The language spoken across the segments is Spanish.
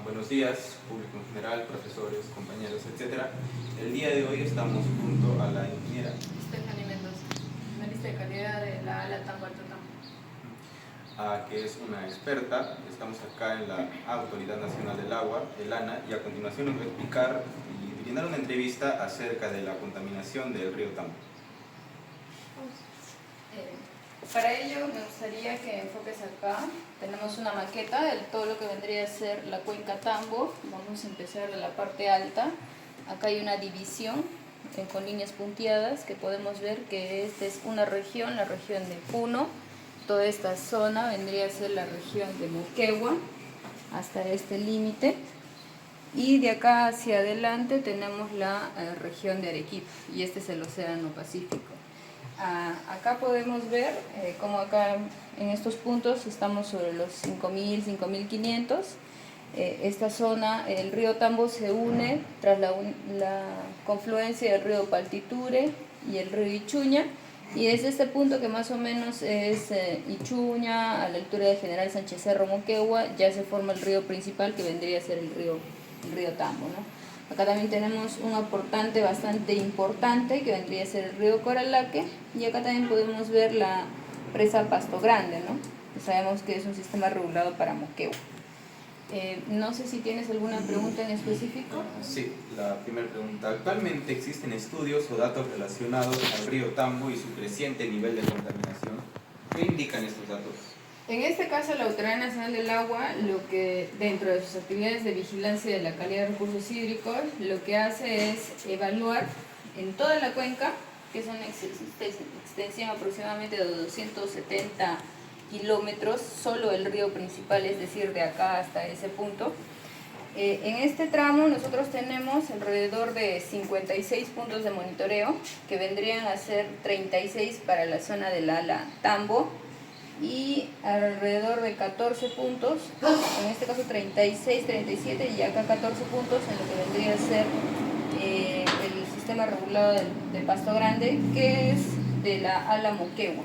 Buenos días, público en general, profesores, compañeros, etc. El día de hoy estamos junto a la ingeniera Stephanie Mendoza, analista de calidad de la ALA Tambo Alto Tambo. Que es una experta. Estamos acá en la Autoridad Nacional del Agua, el ANA, y a continuación nos va a explicar y brindar una entrevista acerca de la contaminación del río Tambo. Para ello me gustaría que enfoques acá. Tenemos una maqueta de todo lo que vendría a ser la cuenca Tambo. Vamos a empezar de la parte alta. Acá hay una división con líneas punteadas que podemos ver que esta es una región, la región de Puno. Toda esta zona vendría a ser la región de Moquegua hasta este límite. Y de acá hacia adelante tenemos la región de Arequipa y este es el Océano Pacífico. Acá podemos ver cómo acá en estos puntos estamos sobre los 5.000, 5.500. Esta zona, el río Tambo se une tras la confluencia del río Paltiture y el río Ichuña, y desde este punto que más o menos es Ichuña, a la altura de General Sánchez Cerro, Moquegua, ya se forma el río principal que vendría a ser el río Tambo, ¿no? Acá también tenemos un aportante bastante importante que vendría a ser el río Coralaque, y acá también podemos ver la presa Pasto Grande, ¿no? Que sabemos que es un sistema regulado para Moquegua. No sé si tienes alguna pregunta en específico. Sí, la primera pregunta. ¿Actualmente existen estudios o datos relacionados al río Tambo y su creciente nivel de contaminación? ¿Qué indican estos datos? En este caso, la Autoridad Nacional del Agua, lo que dentro de sus actividades de vigilancia de la calidad de recursos hídricos, lo que hace es evaluar en toda la cuenca, que es una extensión aproximadamente de 270 kilómetros, solo el río principal, es decir, de acá hasta ese punto. En este tramo nosotros tenemos alrededor de 56 puntos de monitoreo, que vendrían a ser 36 para la zona del ALA Tambo, y alrededor de 14 puntos, en este caso 36, 37 y acá 14 puntos en lo que vendría a ser el sistema regulado de Pasto Grande, que es de la ALA Moquegua.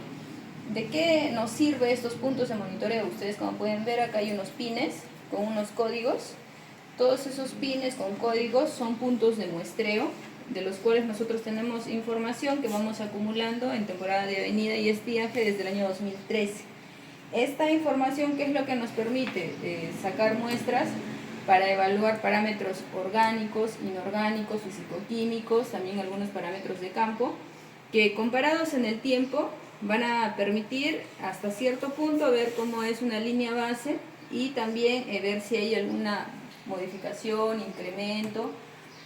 ¿De qué nos sirve estos puntos de monitoreo? Ustedes, como pueden ver, acá hay unos pines con unos códigos. Todos esos pines con códigos son puntos de muestreo, de los cuales nosotros tenemos información que vamos acumulando en temporada de avenida y estiaje desde el año 2013. Esta información, ¿qué es lo que nos permite? Sacar muestras para evaluar parámetros orgánicos, inorgánicos, fisicoquímicos, también algunos parámetros de campo, que comparados en el tiempo van a permitir hasta cierto punto ver cómo es una línea base y también ver si hay alguna modificación, incremento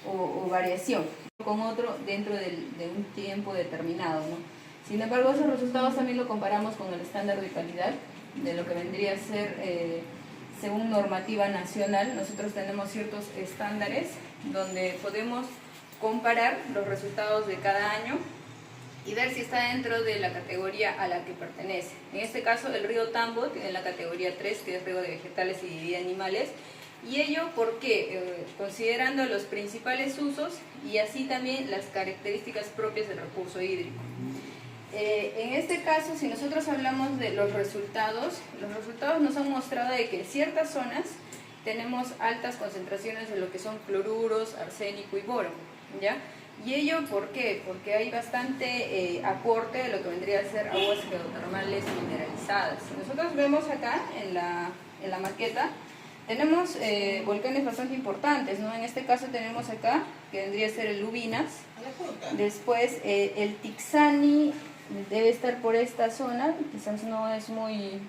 o variación con otro dentro de un tiempo determinado, ¿no? Sin embargo, esos resultados también lo comparamos con el estándar de calidad de lo que vendría a ser según normativa nacional. Nosotros tenemos ciertos estándares donde podemos comparar los resultados de cada año y ver si está dentro de la categoría a la que pertenece. En este caso, el río Tambo tiene la categoría 3, que es riego de vegetales y de animales. Y ello porque, considerando los principales usos y así también las características propias del recurso hídrico. En este caso, si nosotros hablamos de los resultados nos han mostrado de que en ciertas zonas tenemos altas concentraciones de lo que son cloruros, arsénico y boro, ¿ya? ¿Y ello por qué? Porque hay bastante aporte de lo que vendría a ser aguas geotermales mineralizadas. Nosotros vemos acá en la maqueta, tenemos volcanes bastante importantes, ¿no? En este caso tenemos acá, que vendría a ser el Lubinas, después el Tixani debe estar por esta zona, quizás no es muy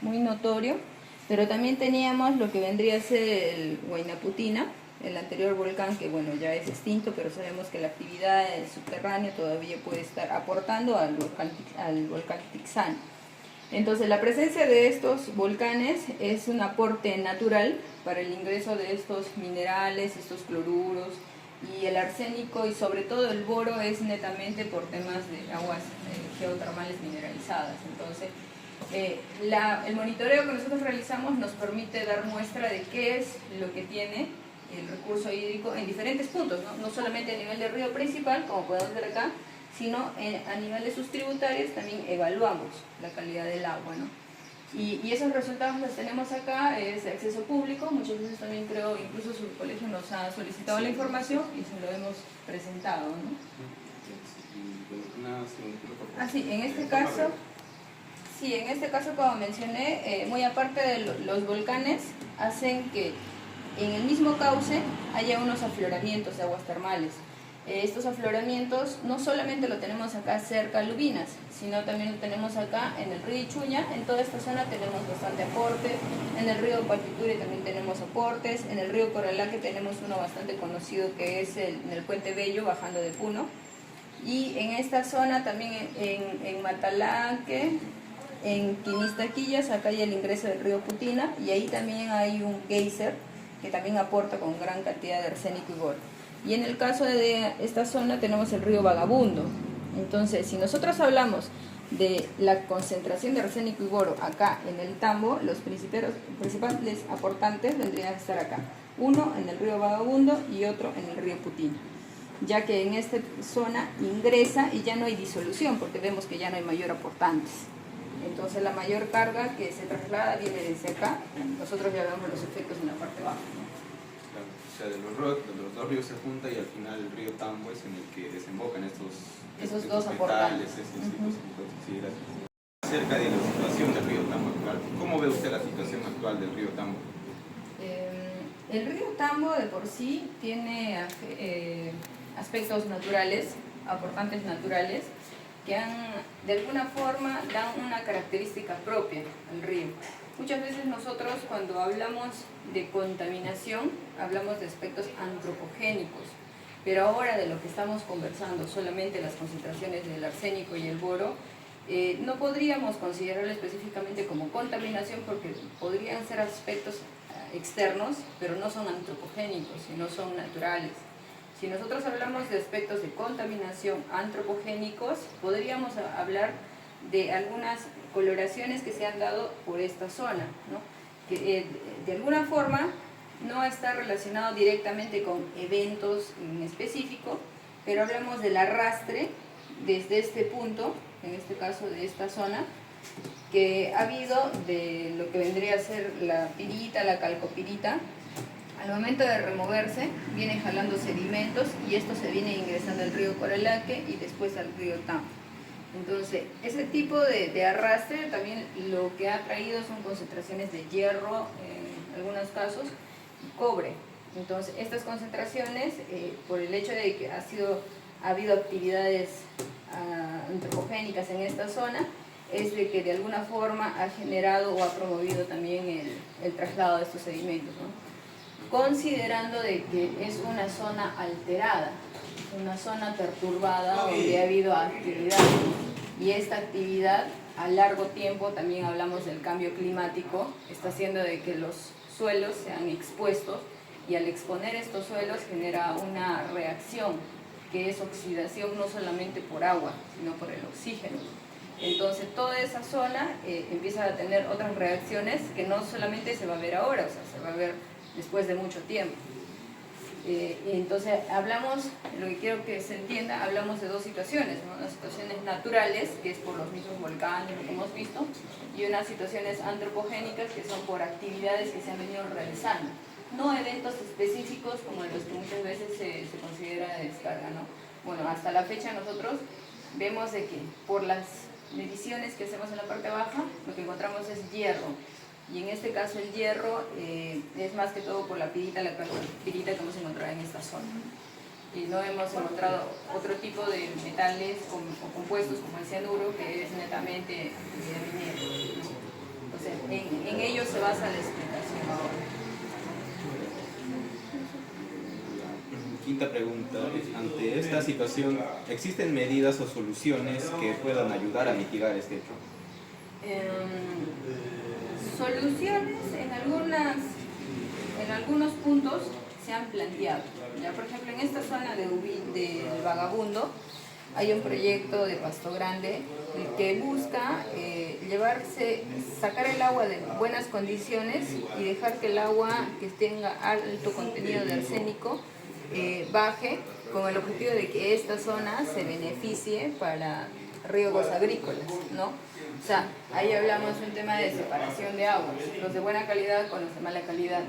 notorio, pero también teníamos lo que vendría a ser el Huaynaputina, el anterior volcán que bueno ya es extinto, pero sabemos que la actividad subterránea todavía puede estar aportando al volcán Tixani. Entonces la presencia de estos volcanes es un aporte natural para el ingreso de estos minerales, estos cloruros, y el arsénico y sobre todo el boro es netamente por temas de aguas geotermales mineralizadas. Entonces el monitoreo que nosotros realizamos nos permite dar muestra de qué es lo que tiene el recurso hídrico en diferentes puntos, no solamente a nivel del río principal, como podemos ver acá, sino a nivel de sus tributarios también evaluamos la calidad del agua, ¿no? Y esos resultados los tenemos acá, es de acceso público, muchas veces también creo, incluso su colegio nos ha solicitado la información y se lo hemos presentado, ¿no? Sí, en este caso, como mencioné, muy aparte de los volcanes, hacen que en el mismo cauce haya unos afloramientos de aguas termales. Estos afloramientos no solamente lo tenemos acá cerca a Lubinas, sino también lo tenemos acá en el río Ichuña. En toda esta zona tenemos bastante aporte, en el río Paquituri también tenemos aportes, en el río Coralaque tenemos uno bastante conocido que es en el Puente Bello, bajando de Puno. Y en esta zona también en Matalanque, en Quinistaquillas, acá hay el ingreso del río Putina, y ahí también hay un geyser que también aporta con gran cantidad de arsénico y boro. Y en el caso de esta zona tenemos el río Vagabundo. Entonces, si nosotros hablamos de la concentración de arsénico y boro acá en el Tambo, los principales aportantes vendrían a estar acá. Uno en el río Vagabundo y otro en el río Putina, ya que en esta zona ingresa y ya no hay disolución, porque vemos que ya no hay mayor aportantes. Entonces la mayor carga que se traslada viene desde acá. Nosotros ya vemos los efectos en la parte baja, ¿no? O sea, de los dos ríos se junta y al final el río Tambo es en el que desembocan esos dos aportantes. Sí, gracias. Acerca de la situación del río Tambo actual, ¿cómo ve usted la situación actual del río Tambo? El río Tambo de por sí tiene aspectos naturales, aportantes naturales, que de alguna forma dan una característica propia al río. Muchas veces nosotros cuando hablamos de contaminación, hablamos de aspectos antropogénicos, pero ahora de lo que estamos conversando, solamente las concentraciones del arsénico y el boro, no podríamos considerarlo específicamente como contaminación porque podrían ser aspectos externos, pero no son antropogénicos, sino son naturales. Si nosotros hablamos de aspectos de contaminación antropogénicos, podríamos hablar de algunas coloraciones que se han dado por esta zona, ¿no? Que de alguna forma no está relacionado directamente con eventos en específico, pero hablamos del arrastre desde este punto, en este caso de esta zona, que ha habido de lo que vendría a ser la pirita, la calcopirita. Al momento de removerse, viene jalando sedimentos y esto se viene ingresando al río Coralaque y después al río Tambo. Entonces, ese tipo de arrastre también lo que ha traído son concentraciones de hierro, en algunos casos, y cobre. Entonces, estas concentraciones, por el hecho de que ha habido actividades antropogénicas en esta zona, es de que de alguna forma ha generado o ha promovido también el traslado de estos sedimentos, ¿no? Considerando de que es una zona alterada, una zona perturbada donde ha habido actividad, y esta actividad a largo tiempo, también hablamos del cambio climático, está haciendo de que los suelos sean expuestos, y al exponer estos suelos genera una reacción que es oxidación no solamente por agua, sino por el oxígeno. Entonces toda esa zona empieza a tener otras reacciones que no solamente se va a ver ahora, o sea, se va a ver después de mucho tiempo. Entonces hablamos, lo que quiero que se entienda, hablamos de dos situaciones, ¿no? Unas situaciones naturales, que es por los mismos volcanes, lo que hemos visto, y unas situaciones antropogénicas, que son por actividades que se han venido realizando. No eventos específicos como los que muchas veces se considera de descarga, ¿no? Bueno, hasta la fecha nosotros vemos de que por las mediciones que hacemos en la parte baja, lo que encontramos es hierro. Y en este caso el hierro es más que todo por la pirita, la pirita que hemos encontrado en esta zona. Y no hemos encontrado otro tipo de metales o compuestos como el cianuro, que es netamente minero, ¿no? Entonces, en ello se basa la explicación ahora. Quinta pregunta. Ante esta situación, ¿existen medidas o soluciones que puedan ayudar a mitigar este hecho? Soluciones en algunos puntos se han planteado. Ya, por ejemplo, en esta zona del Vagabundo hay un proyecto de Pasto Grande que busca sacar el agua de buenas condiciones y dejar que el agua que tenga alto contenido de arsénico baje, con el objetivo de que esta zona se beneficie para riegos agrícolas, ¿no? O sea, ahí hablamos un tema de separación de aguas, los de buena calidad con los de mala calidad.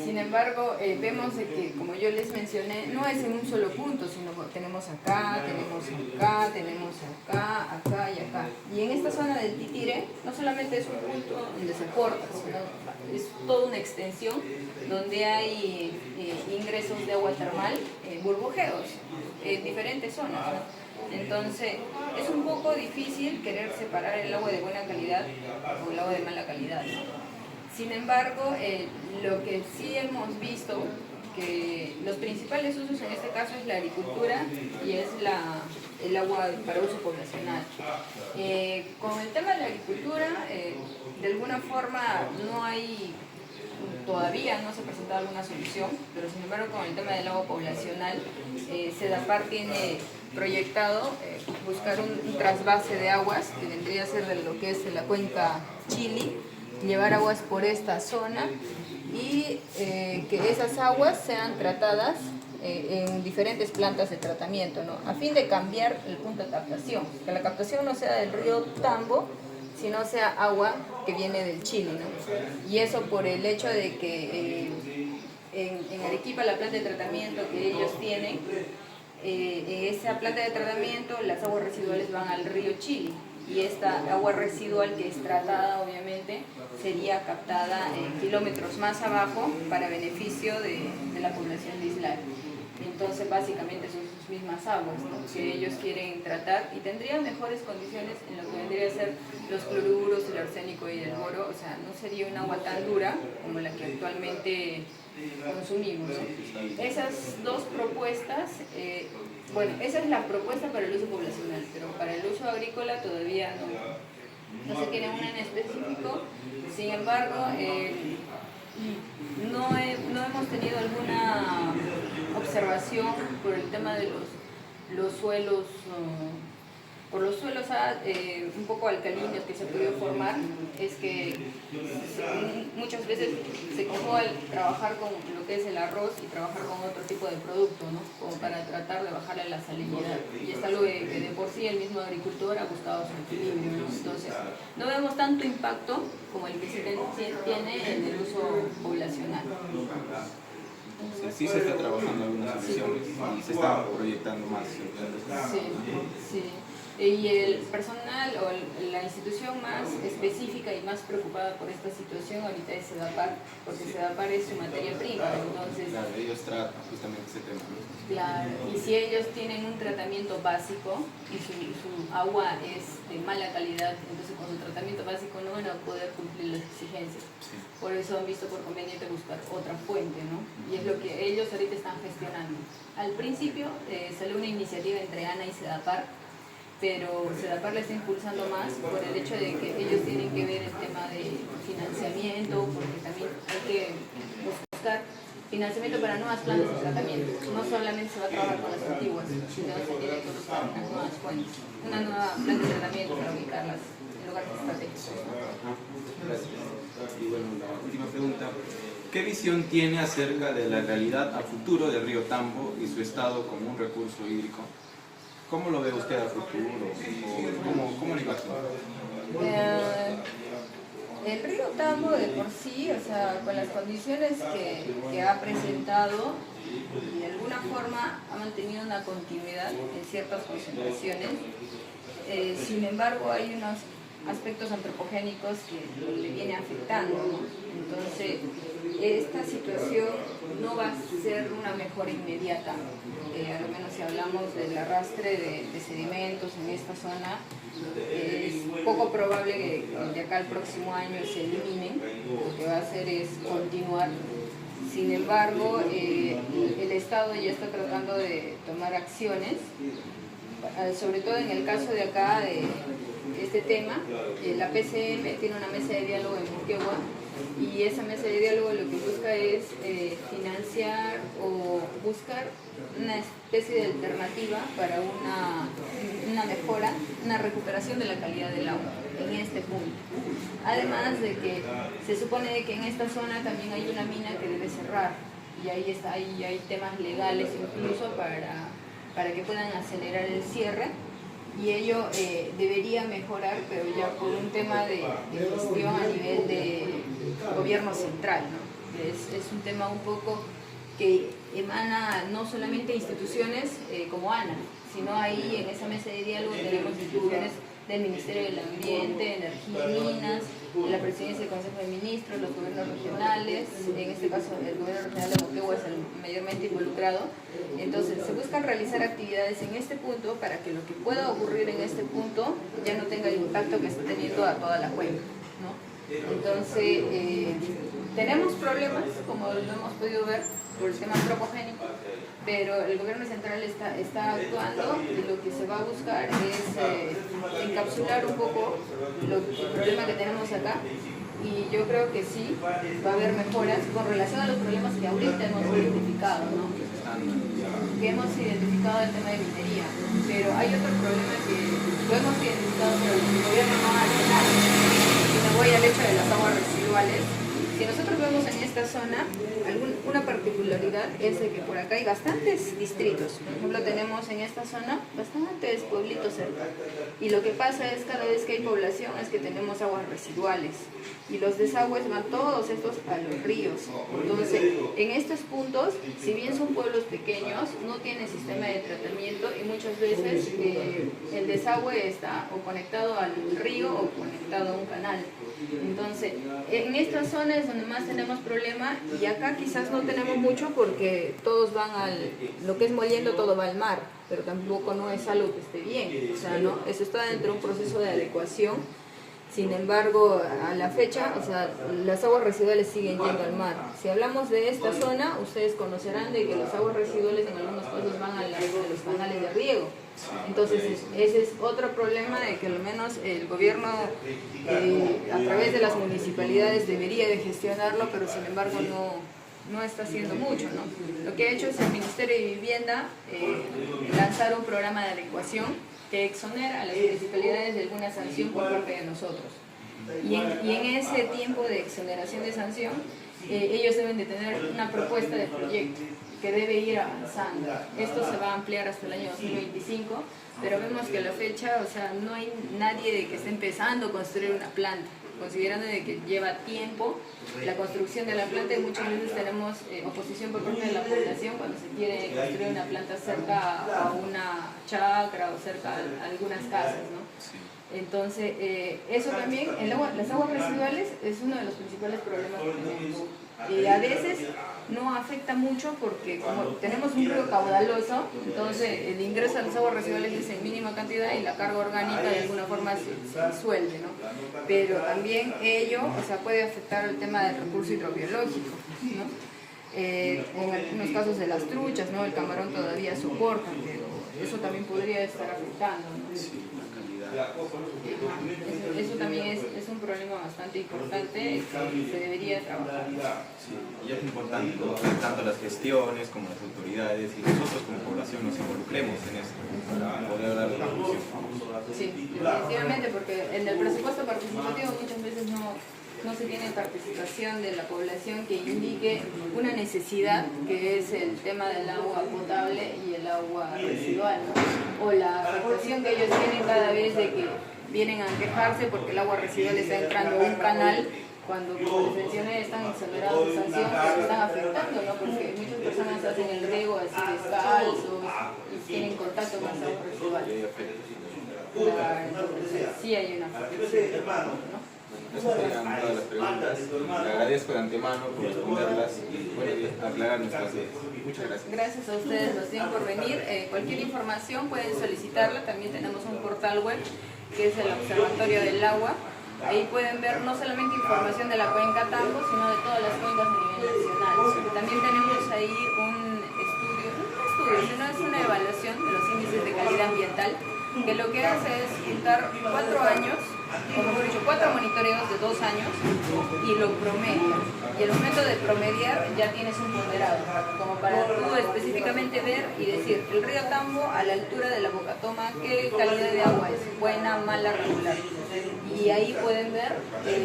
Sin embargo, vemos de que, como yo les mencioné, no es en un solo punto, sino que tenemos acá, tenemos acá, tenemos acá, acá y acá. Y en esta zona del Titire, no solamente es un punto donde se corta, sino es toda una extensión donde hay ingresos de agua termal, burbujeos, en diferentes zonas, ¿no? Entonces, es un poco difícil querer separar el agua de buena calidad o el agua de mala calidad, ¿no? Sin embargo, lo que sí hemos visto, que los principales usos en este caso es la agricultura y es el agua para uso poblacional. Con el tema de la agricultura, de alguna forma todavía no se ha presentado alguna solución, pero sin embargo con el tema del agua poblacional, SEDAPAR tiene proyectado buscar un trasvase de aguas que vendría a ser de lo que es la cuenca Chili, llevar aguas por esta zona y que esas aguas sean tratadas en diferentes plantas de tratamiento, ¿no? A fin de cambiar el punto de captación, que la captación no sea del río Tambo, sino sea agua que viene del Chili, ¿no? Y eso por el hecho de que en Arequipa la planta de tratamiento que ellos tienen, esa planta de tratamiento, las aguas residuales van al río Chili y esta agua residual que es tratada obviamente sería captada en kilómetros más abajo para beneficio de la población de Islay. Entonces básicamente son sus mismas aguas, ¿no?, que ellos quieren tratar y tendrían mejores condiciones en lo que vendría a ser los cloruros, el arsénico y el boro. O sea, no sería un agua tan dura como la que actualmente consumimos, ¿no? Esas dos propuestas, bueno, esa es la propuesta para el uso poblacional, pero para el uso agrícola todavía no se tiene una en específico. Sin embargo, no hemos tenido alguna observación por el tema de los suelos, por los suelos un poco alcalinos que se han podido formar. Es que muchas veces se quejó al trabajar con lo que es el arroz y trabajar con otro tipo de producto, ¿no?, como para tratar de bajarle la salinidad, y es algo que de por sí el mismo agricultor ha buscado su equilibrio, ¿no? Entonces no vemos tanto impacto como el que se tiene en el uso poblacional. Sí se está trabajando algunas soluciones y se está proyectando más. Sí. Y el personal o la institución más específica y más preocupada por esta situación ahorita es SEDAPAR, porque SEDAPAR es su materia prima, entonces... Claro, ellos tratan justamente ese tema, ¿no? Claro, y si ellos tienen un tratamiento básico y su agua es de mala calidad, entonces con su tratamiento básico no van a poder cumplir las exigencias. Sí. Por eso han visto por conveniente buscar otra fuente, ¿no? Y es lo que ellos ahorita están gestionando. Al principio salió una iniciativa entre ANA y SEDAPAR, pero SEDAPAR la está impulsando más por el hecho de que ellos tienen que ver el tema de financiamiento, porque también hay que buscar financiamiento para nuevas plantas de tratamiento. No solamente se va a trabajar con las antiguas, sino se tiene que buscar unas nuevas fuentes, una nueva planta de tratamiento para ubicarlas en lugares estratégicos. Gracias. Y bueno, la última pregunta. ¿Qué visión tiene acerca de la realidad a futuro del río Tambo y su estado como un recurso hídrico? ¿Cómo lo ve usted a futuro? ¿Cómo lo imagina? El río Tambo de por sí, o sea, con las condiciones que ha presentado, y de alguna forma ha mantenido una continuidad en ciertas concentraciones. Sin embargo, hay unos aspectos antropogénicos que le viene afectando, ¿no? Entonces, esta situación no va a ser una mejora inmediata. Al menos si hablamos del arrastre de sedimentos en esta zona, es poco probable que de acá al próximo año se eliminen. Lo que va a hacer es continuar. Sin embargo, el Estado ya está tratando de tomar acciones, sobre todo en el caso de acá, de este tema. La PCM tiene una mesa de diálogo en Moquegua, y esa mesa de diálogo lo que busca es financiar o buscar una especie de alternativa para una mejora, una recuperación de la calidad del agua en este punto. Además de que se supone que en esta zona también hay una mina que debe cerrar, y ahí hay temas legales incluso para que puedan acelerar el cierre y ello debería mejorar, pero ya por un tema de gestión a nivel de gobierno central, ¿no? Es un tema un poco que emana no solamente instituciones como ANA, sino ahí en esa mesa de diálogo tenemos instituciones del Ministerio del Ambiente, Energía y Minas, la Presidencia del Consejo de Ministros, los gobiernos regionales, en este caso el gobierno regional de Moquegua es el mayormente involucrado. Entonces se buscan realizar actividades en este punto para que lo que pueda ocurrir en este punto ya no tenga el impacto que está teniendo a toda la cuenca, ¿no? Entonces tenemos problemas, como lo hemos podido ver, por el tema antropogénico, pero el gobierno central está actuando y lo que se va a buscar es encapsular un poco el problema que tenemos acá, y yo creo que sí va a haber mejoras con relación a los problemas que ahorita hemos identificado, ¿no? Que hemos identificado el tema de minería, pero hay otro problema que lo hemos identificado pero el gobierno no hace nada, y me voy al hecho de las aguas residuales. Si nosotros vemos en esta zona, una particularidad es de que por acá hay bastantes distritos. Por ejemplo, tenemos en esta zona bastantes pueblitos cerca. Y lo que pasa es cada vez que hay población es que tenemos aguas residuales. Y los desagües van todos estos a los ríos. Entonces, en estos puntos, si bien son pueblos pequeños, no tienen sistema de tratamiento y muchas veces el desagüe está o conectado al río o conectado a un canal. Entonces, en estas zonas donde más tenemos problema, y acá quizás no tenemos mucho porque todos van lo que es Moliendo, todo va al mar, pero tampoco no es algo que esté bien, o sea, ¿no? Eso está dentro de un proceso de adecuación. Sin embargo, a la fecha, o sea, las aguas residuales siguen yendo al mar. Si hablamos de esta zona, ustedes conocerán de que las aguas residuales en algunos casos van a los canales de riego. Entonces, ese es otro problema de que al menos el gobierno, a través de las municipalidades, debería de gestionarlo, pero sin embargo no está haciendo mucho, ¿no? Lo que ha hecho es el Ministerio de Vivienda lanzar un programa de adecuación que exonera a las municipalidades de alguna sanción por parte de nosotros. Y en ese tiempo de exoneración de sanción, ellos deben de tener una propuesta de proyecto que debe ir avanzando. Esto se va a ampliar hasta el año 2025, pero vemos que a la fecha, o sea, no hay nadie de que esté empezando a construir una planta, considerando de que lleva tiempo la construcción de la planta, y muchas veces tenemos oposición por parte de la población cuando se quiere construir una planta cerca a una chacra o cerca a algunas casas, ¿no? Entonces, eso también, las aguas residuales es uno de los principales problemas que tenemos. A veces no afecta mucho porque como tenemos un río caudaloso, entonces el ingreso de las aguas residuales es en mínima cantidad y la carga orgánica de alguna forma se disuelve, ¿no? Pero también ello, o sea, puede afectar el tema del recurso hidrobiológico, ¿no? En algunos casos de las truchas, ¿no? El camarón todavía soporta, pero eso también podría estar afectando, ¿no? Eso también es un problema bastante importante que se debería trabajar. Sí, y es importante, ¿no? Tanto las gestiones como las autoridades y nosotros como población nos involucremos en esto para poder dar una solución. Sí, definitivamente, porque en el presupuesto participativo muchas veces no se tiene participación de la población que indique una necesidad, que es el tema del agua potable y el agua residual, ¿no? O la afectación que ellos tienen cada vez de que vienen a quejarse porque el agua residual está entrando a un canal, cuando, como les mencioné, están exonerados de sanción, pero están afectando, ¿no? Porque muchas personas hacen el riego así descalzos y tienen contacto con esa agua residual. Entonces, sí hay una afectación, ¿no? Esas serían todas las preguntas. Le agradezco de antemano por responderlas y aclarar nuestras dudas. Muchas gracias. Gracias a ustedes, los tienen por venir. Cualquier información pueden solicitarla. También tenemos un portal web que es el Observatorio del Agua. Ahí pueden ver no solamente información de la cuenca Tambo, sino de todas las cuencas a nivel nacional. También tenemos ahí un estudio, sino es una evaluación de los índices de calidad ambiental, que lo que hace es juntar 4 años, o mejor dicho, 4 monitoreos de 2 años y lo promedia. Y el momento de promediar ya tienes un ponderado, como para tú específicamente ver y decir, el río Tambo a la altura de la Bocatoma, ¿qué calidad de agua es? ¿Buena, mala, regular? Y ahí pueden ver que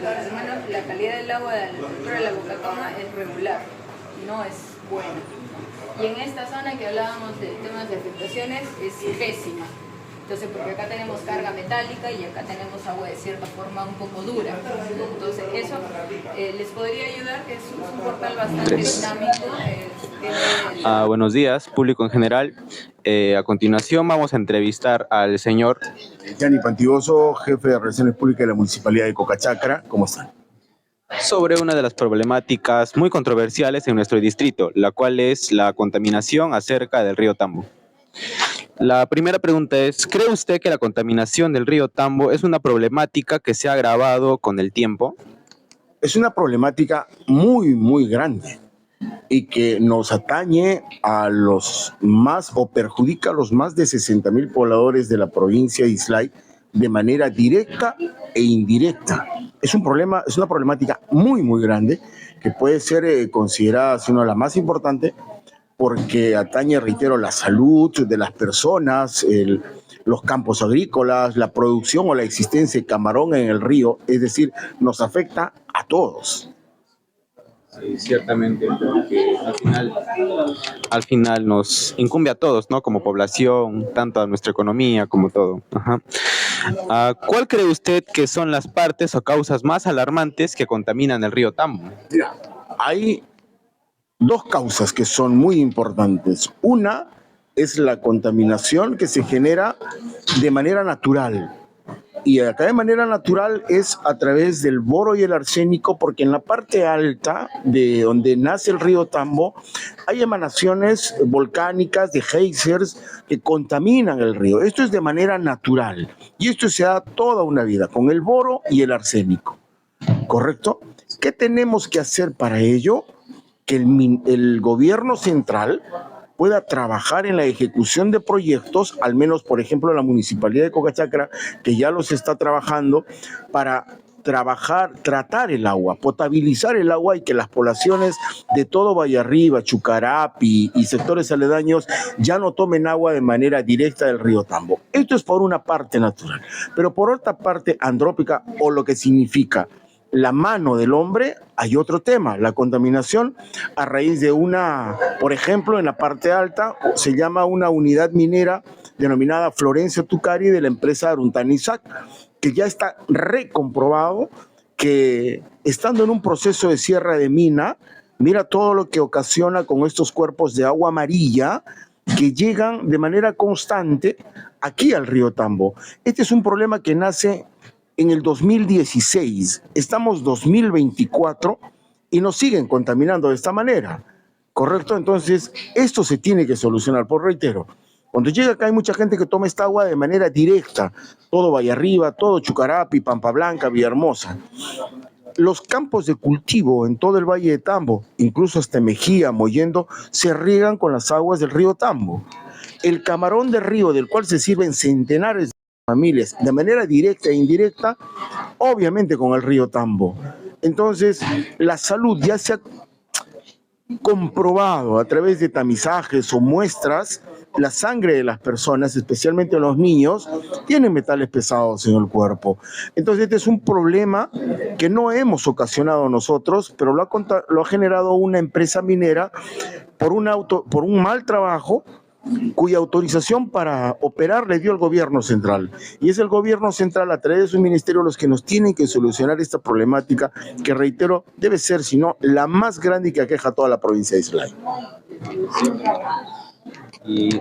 al menos la calidad del agua a la altura de la Bocatoma es regular, no es buena. Y en esta zona que hablábamos de temas de afectaciones es pésima. Entonces, porque acá tenemos carga metálica y acá tenemos agua de cierta forma un poco dura. Entonces, eso les podría ayudar, que es un portal bastante dinámico. Buenos días, público en general. A continuación vamos a entrevistar al señor Gianni Pantigoso, jefe de Relaciones Públicas de la Municipalidad de Cocachacra. ¿Cómo están? sobre una de las problemáticas muy controversiales en nuestro distrito, la cual es la contaminación acerca del río Tambo. La primera pregunta es, ¿cree usted que la contaminación del río Tambo es una problemática que se ha agravado con el tiempo? Es una problemática muy grande y que nos atañe a los más o perjudica a los más de 60,000 pobladores de la provincia de Islay de manera directa e indirecta. Es una problemática muy grande que puede ser considerada una de las más importantes porque atañe, reitero, la salud de las personas, los campos agrícolas, la producción o la existencia de camarón en el río, es decir, nos afecta a todos. Sí, ciertamente, porque al final nos incumbe a todos, ¿no? Como población, tanto a nuestra economía como todo. Ajá. ¿Cuál cree usted que son las partes o causas más alarmantes que contaminan el río Tambo? Mira, hay dos causas que son muy importantes. Una es la contaminación que se genera de manera natural. Y acá de manera natural es a través del boro y el arsénico, porque en la parte alta de donde nace el río Tambo hay emanaciones volcánicas de geysers que contaminan el río. Esto es de manera natural y esto se da toda una vida con el boro y el arsénico. ¿Correcto? ¿Qué tenemos que hacer para ello? Que el gobierno central pueda trabajar en la ejecución de proyectos, al menos, por ejemplo, la Municipalidad de Cocachacra, que ya los está trabajando para tratar el agua, potabilizar el agua y que las poblaciones de todo Valle Arriba, Chucarapi y sectores aledaños ya no tomen agua de manera directa del río Tambo. Esto es por una parte natural, pero por otra parte andrópica, o lo que significa la mano del hombre, hay otro tema, la contaminación a raíz de por ejemplo, en la parte alta se llama una unidad minera denominada Florencia Tucari de la empresa Aruntanisac, que ya está recomprobado que estando en un proceso de cierre de mina, mira todo lo que ocasiona con estos cuerpos de agua amarilla que llegan de manera constante aquí al río Tambo. Este es un problema que nace en el 2016, estamos 2024 y nos siguen contaminando de esta manera, ¿correcto? Entonces, esto se tiene que solucionar, por reitero. Cuando llega acá hay mucha gente que toma esta agua de manera directa, todo Valle Arriba, todo Chucarapi, Pampa Blanca, Villahermosa. Los campos de cultivo en todo el Valle de Tambo, incluso hasta Mejía, Mollendo, se riegan con las aguas del río Tambo. El camarón de río, del cual se sirven centenares de familias de manera directa e indirecta, obviamente con el río Tambo. Entonces, la salud ya se ha comprobado a través de tamizajes o muestras, la sangre de las personas, especialmente los niños, tienen metales pesados en el cuerpo. Entonces, este es un problema que no hemos ocasionado nosotros, pero lo ha generado una empresa minera por un mal trabajo, cuya autorización para operar le dio el gobierno central. Y es el gobierno central, a través de su ministerio, los que nos tienen que solucionar esta problemática, que reitero, debe ser, si no, la más grande que aqueja a toda la provincia de Islay. ¿Y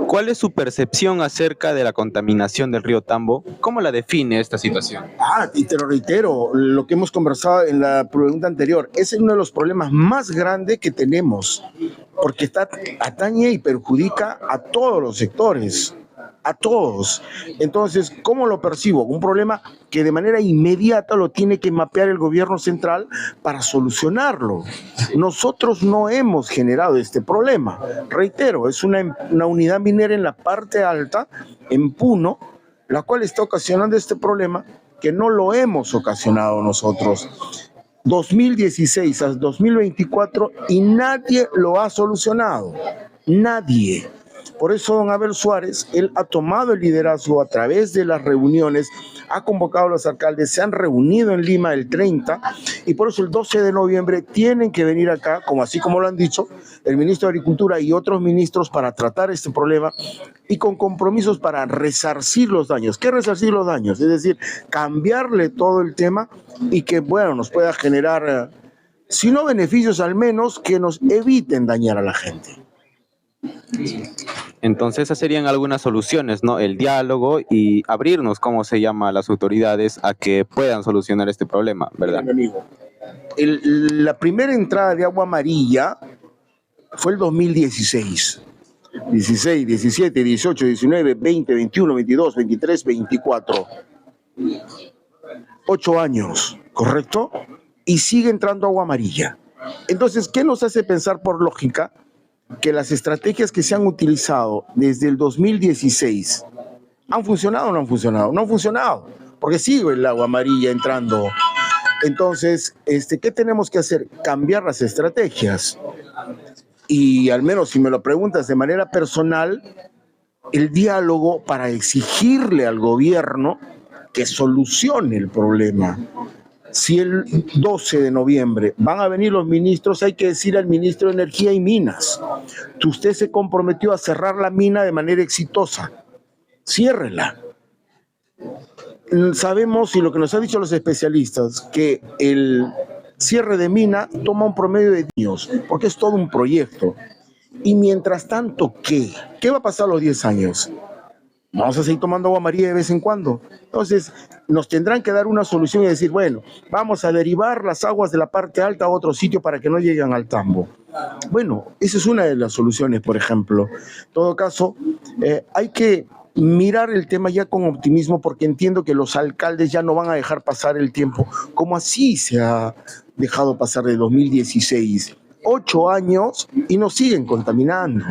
cuál es su percepción acerca de la contaminación del río Tambo? ¿Cómo la define esta situación? Y te lo reitero, lo que hemos conversado en la pregunta anterior, es uno de los problemas más grandes que tenemos, porque atañe y perjudica a todos los sectores, a todos. Entonces, ¿cómo lo percibo? Un problema que de manera inmediata lo tiene que mapear el gobierno central para solucionarlo. Nosotros no hemos generado este problema. Reitero, es una unidad minera en la parte alta, en Puno, la cual está ocasionando este problema que no lo hemos ocasionado nosotros. 2016 a 2024 y nadie lo ha solucionado. Nadie. Por eso don Abel Suárez, él ha tomado el liderazgo a través de las reuniones, ha convocado a los alcaldes, se han reunido en Lima el 30 y por eso el 12 de noviembre tienen que venir acá, como así como lo han dicho, el ministro de Agricultura y otros ministros para tratar este problema y con compromisos para resarcir los daños. ¿Qué resarcir los daños? Es decir, cambiarle todo el tema y que, bueno, nos pueda generar, si no beneficios, al menos que nos eviten dañar a la gente. Entonces esas serían algunas soluciones, ¿no? El diálogo y abrirnos, ¿cómo se llama?, a las autoridades a que puedan solucionar este problema, ¿verdad? Amigo, la primera entrada de agua amarilla fue el 2016. 16, 17, 18, 19, 20, 21, 22, 23, 24. 8 años, ¿correcto? Y sigue entrando agua amarilla. Entonces, ¿qué nos hace pensar por lógica que las estrategias que se han utilizado desde el 2016 han funcionado o no han funcionado? No han funcionado, porque sigue el agua amarilla entrando. Entonces, ¿qué tenemos que hacer? Cambiar las estrategias. Y al menos si me lo preguntas de manera personal, el diálogo para exigirle al gobierno que solucione el problema. Si el 12 de noviembre van a venir los ministros, hay que decir al ministro de Energía y Minas que usted se comprometió a cerrar la mina de manera exitosa. Ciérrela. Sabemos, y lo que nos han dicho los especialistas, que el cierre de mina toma un promedio de años, porque es todo un proyecto. Y mientras tanto, ¿qué? ¿Qué va a pasar a los 10 años? Vamos a seguir tomando agua amarilla de vez en cuando. Entonces, nos tendrán que dar una solución y decir, bueno, vamos a derivar las aguas de la parte alta a otro sitio para que no lleguen al tambo. Bueno, esa es una de las soluciones, por ejemplo. En todo caso, hay que mirar el tema ya con optimismo, porque entiendo que los alcaldes ya no van a dejar pasar el tiempo, como así se ha dejado pasar de 2016. 8 años y nos siguen contaminando.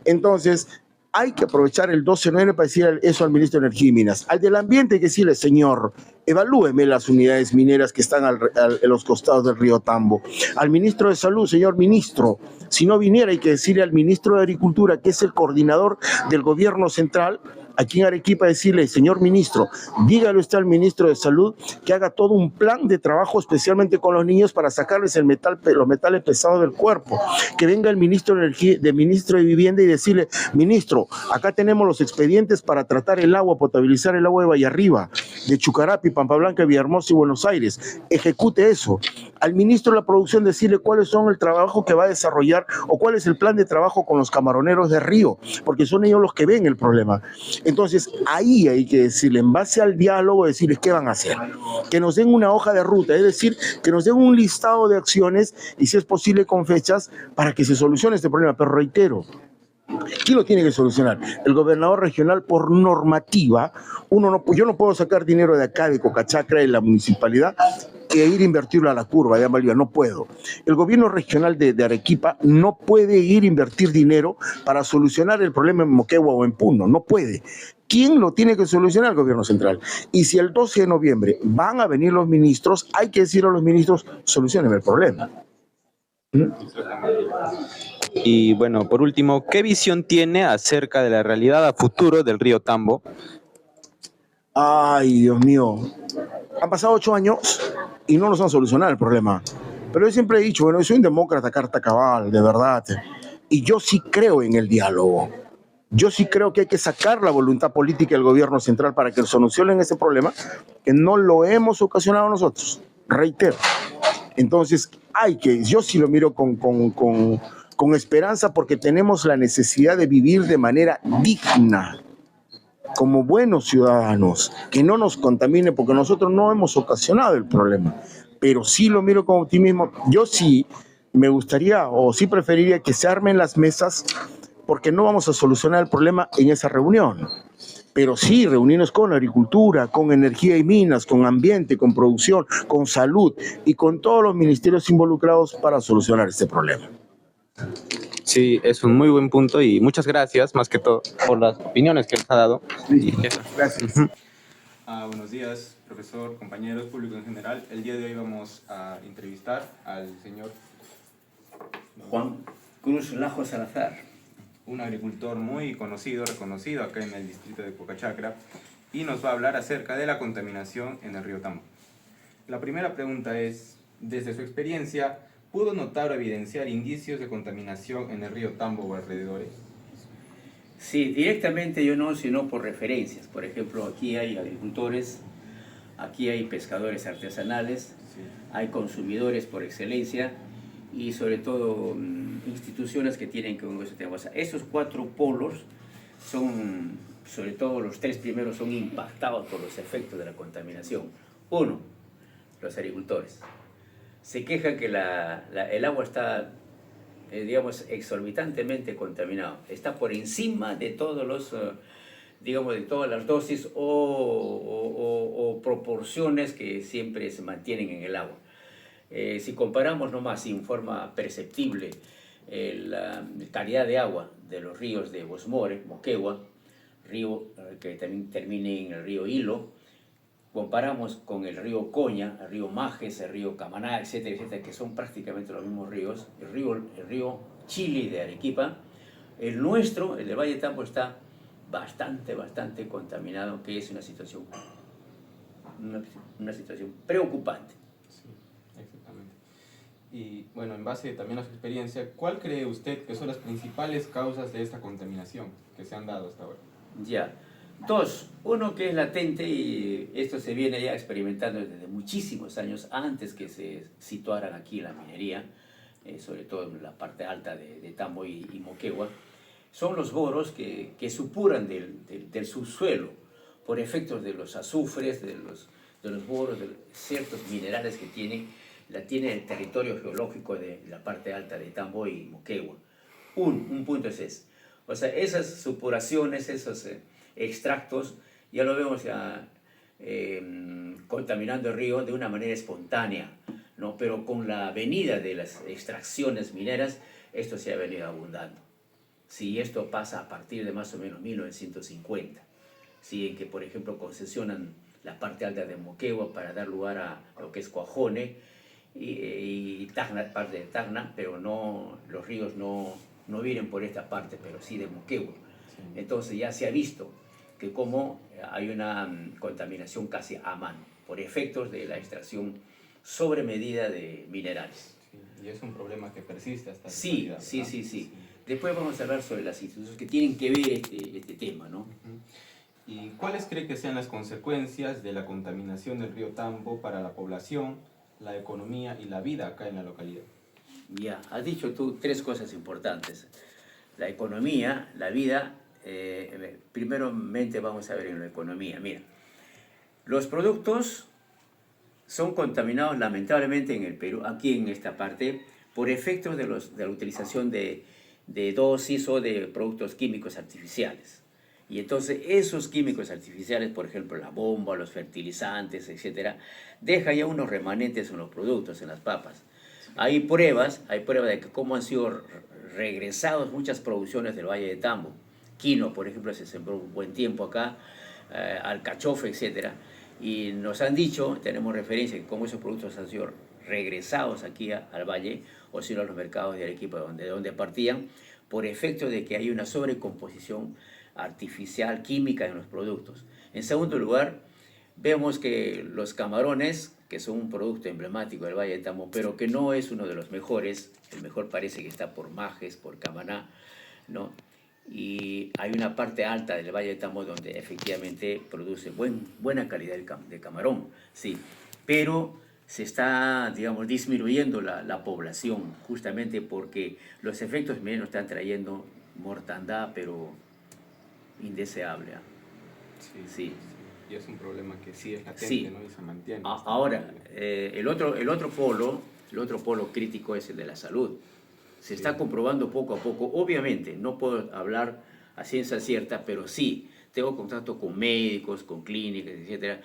Entonces, hay que aprovechar el 12 de noviembre para decir eso al ministro de Energía y Minas. Al del Ambiente hay que decirle, señor, evalúeme las unidades mineras que están en los costados del río Tambo. Al ministro de Salud, señor ministro, si no viniera hay que decirle al ministro de Agricultura, que es el coordinador del gobierno central, aquí en Arequipa, decirle, señor ministro, dígale usted al ministro de Salud que haga todo un plan de trabajo especialmente con los niños para sacarles los metales pesados del cuerpo. Que venga el ministro de Energía, el ministro de Vivienda y decirle, ministro, acá tenemos los expedientes para tratar el agua, potabilizar el agua de Vallarriba, de Chucarapi, Pampa Blanca, Villahermosa y Buenos Aires. Ejecute eso. Al ministro de la Producción decirle cuáles son el trabajo que va a desarrollar o cuál es el plan de trabajo con los camaroneros de Río, porque son ellos los que ven el problema. Entonces, ahí hay que decirle, en base al diálogo, decirles qué van a hacer. Que nos den una hoja de ruta, es decir, que nos den un listado de acciones y, si es posible, con fechas para que se solucione este problema. Pero reitero, ¿quién lo tiene que solucionar? El gobernador regional, por normativa. Yo no puedo sacar dinero de acá, de Cocachacra, de la municipalidad, e ir a invertirlo a la curva de Amalía, no puedo. El gobierno regional de Arequipa no puede ir a invertir dinero para solucionar el problema en Moquegua o en Puno, no puede. ¿Quién lo tiene que solucionar? El gobierno central. Y si el 12 de noviembre van a venir los ministros, hay que decir a los ministros, solucionen el problema. Y bueno, por último, ¿qué visión tiene acerca de la realidad a futuro del río Tambo? Ay, Dios mío. Han pasado 8 años y no nos han solucionado el problema. Pero yo siempre he dicho, bueno, yo soy un demócrata carta cabal, de verdad. Y yo sí creo en el diálogo. Yo sí creo que hay que sacar la voluntad política del gobierno central para que solucionen ese problema, que no lo hemos ocasionado nosotros. Reitero. Entonces, yo sí lo miro con esperanza, porque tenemos la necesidad de vivir de manera digna, como buenos ciudadanos, que no nos contamine, porque nosotros no hemos ocasionado el problema. Pero sí lo miro con optimismo. Yo sí me gustaría, o sí preferiría, que se armen las mesas, porque no vamos a solucionar el problema en esa reunión. Pero sí reunirnos con agricultura, con energía y minas, con ambiente, con producción, con salud y con todos los ministerios involucrados para solucionar este problema. Sí, es un muy buen punto y muchas gracias, más que todo, por las opiniones que nos ha dado. Sí, gracias. Buenos días, profesor, compañeros, público en general. El día de hoy vamos a entrevistar al señor Juan Cruz Lajo Salazar. un agricultor muy conocido, reconocido acá en el distrito de Pocachacra, y nos va a hablar acerca de la contaminación en el río Tambo. La primera pregunta es, desde su experiencia, ¿pudo notar o evidenciar indicios de contaminación en el río Tambo o alrededores? Sí, directamente yo no, sino por referencias. Por ejemplo, aquí hay agricultores, aquí hay pescadores artesanales, Sí. hay consumidores por excelencia y sobre todo instituciones que tienen que ver con ese tema. O sea, esos 4 polos son, sobre todo los 3 primeros, son impactados por los efectos de la contaminación. Uno, los agricultores. Se quejan que el agua está, digamos, exorbitantemente contaminado. Está por encima de todos los, digamos, de todas las dosis o proporciones que siempre se mantienen en el agua. Si comparamos nomás en forma perceptible la calidad de agua de los ríos de Bosmore, Moquegua, río que también termina en el río Hilo, comparamos con el río Coña, el río Majes, el río Camaná, etcétera, etcétera, que son prácticamente los mismos ríos, el río Chili de Arequipa, el nuestro, el del Valle de Tambo, está bastante contaminado, que es una situación preocupante. Sí, exactamente. Y bueno, en base también a su experiencia, ¿cuál cree usted que son las principales causas de esta contaminación que se han dado hasta ahora? Ya. 2. Uno que es latente y esto se viene ya experimentando desde muchísimos años antes que se situaran aquí en la minería, sobre todo en la parte alta de Tambo y Moquegua, son los boros que supuran del subsuelo por efectos de los azufres, de los boros, de ciertos minerales que tiene el territorio geológico de la parte alta de Tambo y Moquegua. Un punto es ese. O sea, esas supuraciones, esos extractos, ya lo vemos ya contaminando el río de una manera espontánea, ¿no? Pero con la venida de las extracciones mineras, esto se ha venido abundando. Sí, esto pasa a partir de más o menos 1950, ¿sí? En que, por ejemplo, concesionan la parte alta de Moquegua para dar lugar a lo que es Cuajone y Tacna, parte de Tacna, pero no, los ríos no vienen por esta parte, pero sí de Moquegua. Sí. Entonces ya se ha visto que como hay una contaminación casi a mano por efectos de la extracción sobre medida de minerales. Sí, y es un problema que persiste hasta la Sí, actualidad, sí, ¿verdad? sí, sí. Después vamos a hablar sobre las instituciones que tienen que ver este tema, ¿no? Ujú. ¿Y cuáles cree que sean las consecuencias de la contaminación del río Tambo para la población, la economía y la vida acá en la localidad? Ya, has dicho tú 3 cosas importantes. La economía, la vida, primeramente vamos a ver en la economía. Mira, los productos son contaminados lamentablemente en el Perú, aquí en esta parte, por efectos de la utilización de dosis o de productos químicos artificiales. Y entonces esos químicos artificiales, por ejemplo la bomba, los fertilizantes, etcétera, dejan ya unos remanentes en los productos, en las papas. Hay pruebas de que cómo han sido regresados muchas producciones del Valle de Tambo. Quino, por ejemplo, se sembró un buen tiempo acá, alcachofe, etcétera. Y nos han dicho, tenemos referencia, que cómo esos productos han sido regresados aquí al valle, o si no a los mercados de Arequipa, de donde partían, por efecto de que hay una sobrecomposición artificial, química en los productos. En segundo lugar, vemos que los camarones, que son un producto emblemático del Valle de Tambo, pero que no es uno de los mejores, el mejor parece que está por Majes, por Camaná, ¿no? Y hay una parte alta del Valle de Tambo donde efectivamente produce buena calidad de camarón, sí, pero se está, digamos, disminuyendo la población, justamente porque los efectos mineros están trayendo mortandad, pero indeseable. Sí, Sí. sí. Y es un problema que sí es latente, Sí. ¿no? Y se mantiene. Ahora, el otro polo crítico es el de la salud. Se está comprobando poco a poco. Obviamente, no puedo hablar a ciencia cierta, pero sí tengo contacto con médicos, con clínicas, etcétera,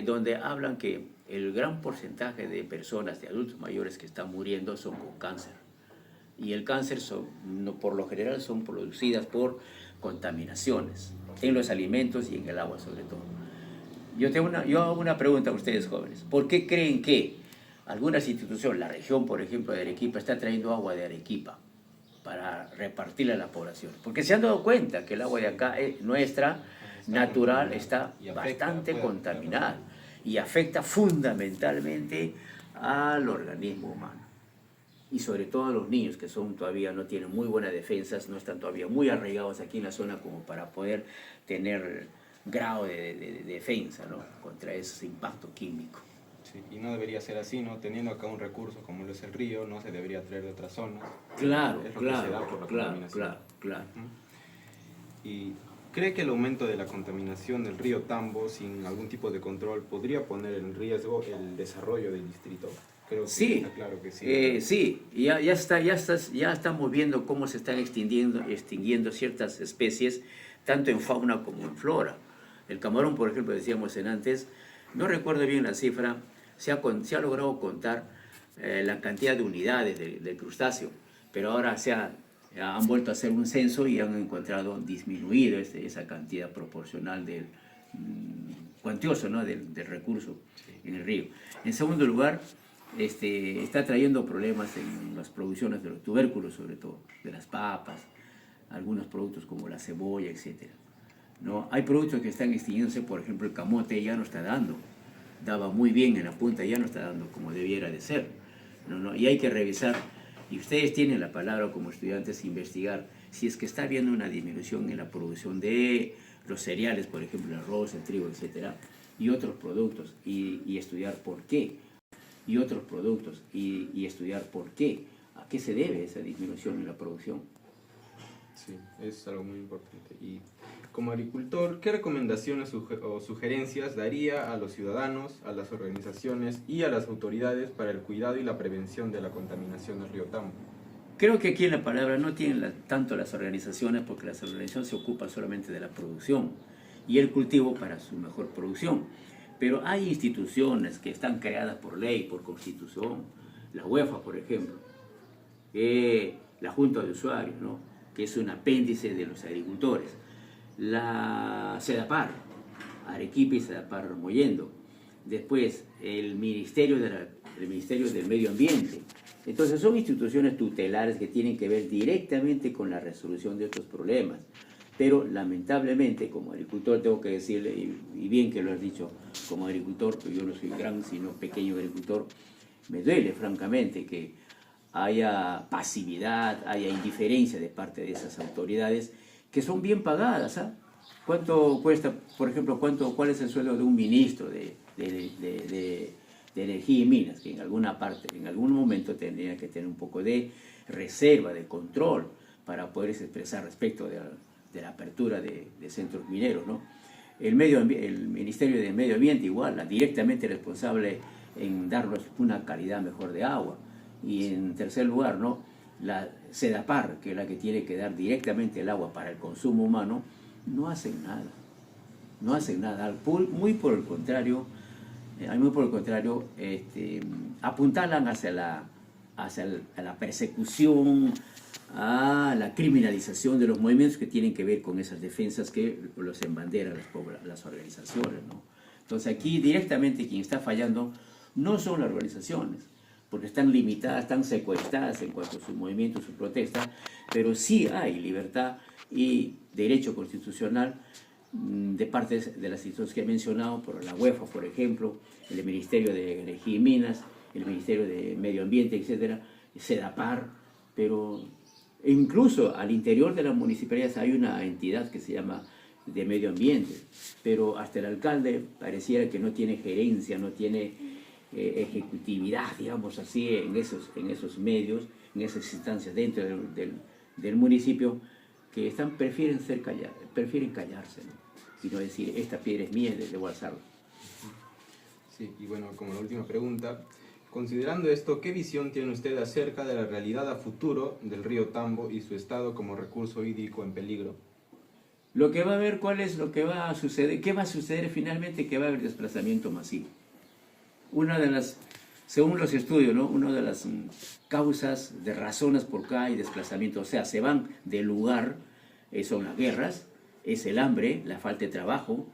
donde hablan que el gran porcentaje de personas, de adultos mayores que están muriendo son con cáncer. Y el cáncer por lo general son producidas por contaminaciones en los alimentos y en el agua sobre todo. Yo hago una pregunta a ustedes jóvenes. ¿Por qué creen que algunas instituciones, la región por ejemplo de Arequipa, está trayendo agua de Arequipa? para repartirla a la población. Porque se han dado cuenta que el agua de acá, nuestra, natural, está y afecta, bastante puede contaminada y afecta fundamentalmente al organismo humano. Y sobre todo a los niños que todavía no tienen muy buenas defensas, no están todavía muy arraigados aquí en la zona como para poder tener grado de defensa, ¿no?, contra ese impacto químico. Sí, y no debería ser así, ¿no? Teniendo acá un recurso como lo es el río, no se debería traer de otras zonas. Claro, Es lo que se da por la contaminación. claro. ¿Y cree que el aumento de la contaminación del río Tambo sin algún tipo de control podría poner en riesgo el desarrollo del distrito? Creo que Sí, está claro que sí. sí, ya estamos viendo cómo se están extinguiendo ciertas especies, tanto en fauna como en flora. El camarón, por ejemplo, decíamos en antes, no recuerdo bien la cifra, se ha logrado contar la cantidad de unidades del crustáceo, pero ahora han vuelto a hacer un censo y han encontrado disminuido esa cantidad proporcional cuantioso, ¿no?, del recurso en el río. En segundo lugar, está trayendo problemas en las producciones de los tubérculos, sobre todo, de las papas, algunos productos como la cebolla, etc., ¿no? Hay productos que están extinguiéndose, por ejemplo, el camote ya no está dando, daba muy bien en la punta, ya no está dando como debiera de ser, ¿no? Y hay que revisar, y ustedes tienen la palabra como estudiantes, investigar si es que está habiendo una disminución en la producción de los cereales, por ejemplo, el arroz, el trigo, etc., y otros productos, y estudiar por qué, y otros productos, y estudiar por qué, a qué se debe esa disminución en la producción. Sí, es algo muy importante. Y como agricultor, ¿qué recomendaciones o sugerencias daría a los ciudadanos, a las organizaciones y a las autoridades para el cuidado y la prevención de la contaminación del río Tambo? Creo que aquí en la palabra no tienen tanto las organizaciones, porque las organizaciones se ocupan solamente de la producción y el cultivo para su mejor producción. Pero hay instituciones que están creadas por ley, por constitución, la UEFA, por ejemplo, la Junta de Usuarios, ¿no?, que es un apéndice de los agricultores, la SEDAPAR, Arequipa y SEDAPAR Mollendo, después el Ministerio del Medio Ambiente. Entonces son instituciones tutelares que tienen que ver directamente con la resolución de estos problemas. Pero lamentablemente, como agricultor, tengo que decirle, y bien que lo has dicho, como agricultor, que yo no soy gran, sino pequeño agricultor, me duele francamente que haya pasividad, haya indiferencia de parte de esas autoridades que son bien pagadas, ¿ah? ¿Cuánto cuesta, por ejemplo, cuál es el sueldo de un ministro de Energía y Minas, que en alguna parte, en algún momento tendría que tener un poco de reserva, de control, para poder expresar respecto de la apertura de centros mineros, ¿no? El Ministerio de Medio Ambiente igual, directamente responsable en darnos una calidad mejor de agua. Y en tercer lugar, ¿no?, la SEDAPAR, que es la que tiene que dar directamente el agua para el consumo humano, no hacen nada. No hacen nada. Muy por el contrario, apuntalan hacia la persecución, a la criminalización de los movimientos que tienen que ver con esas defensas que los embanderan las organizaciones, ¿no? Entonces aquí directamente quien está fallando no son las organizaciones, porque están limitadas, están secuestradas en cuanto a su movimiento, su protesta, pero sí hay libertad y derecho constitucional de parte de las instituciones que he mencionado, por la UEFA, por ejemplo, el Ministerio de Energía y Minas, el Ministerio de Medio Ambiente, etcétera, SEDAPAR, pero incluso al interior de las municipalidades hay una entidad que se llama de Medio Ambiente, pero hasta el alcalde pareciera que no tiene gerencia, no tiene ejecutividad, digamos así, en esos medios, en esas instancias dentro del municipio, que prefieren callarse, ¿no?, y no decir, esta piedra es mía, debo alzarla. Sí, y bueno, como la última pregunta, considerando esto, ¿qué visión tiene usted acerca de la realidad a futuro del río Tambo y su estado como recurso hídrico en peligro? Lo que va a haber, ¿cuál es lo que va a suceder? ¿Qué va a suceder finalmente? Que va a haber desplazamiento masivo. Según los estudios, ¿no?, una de las causas de razones por qué hay desplazamiento, o sea, se van del lugar, son las guerras, es el hambre, la falta de trabajo,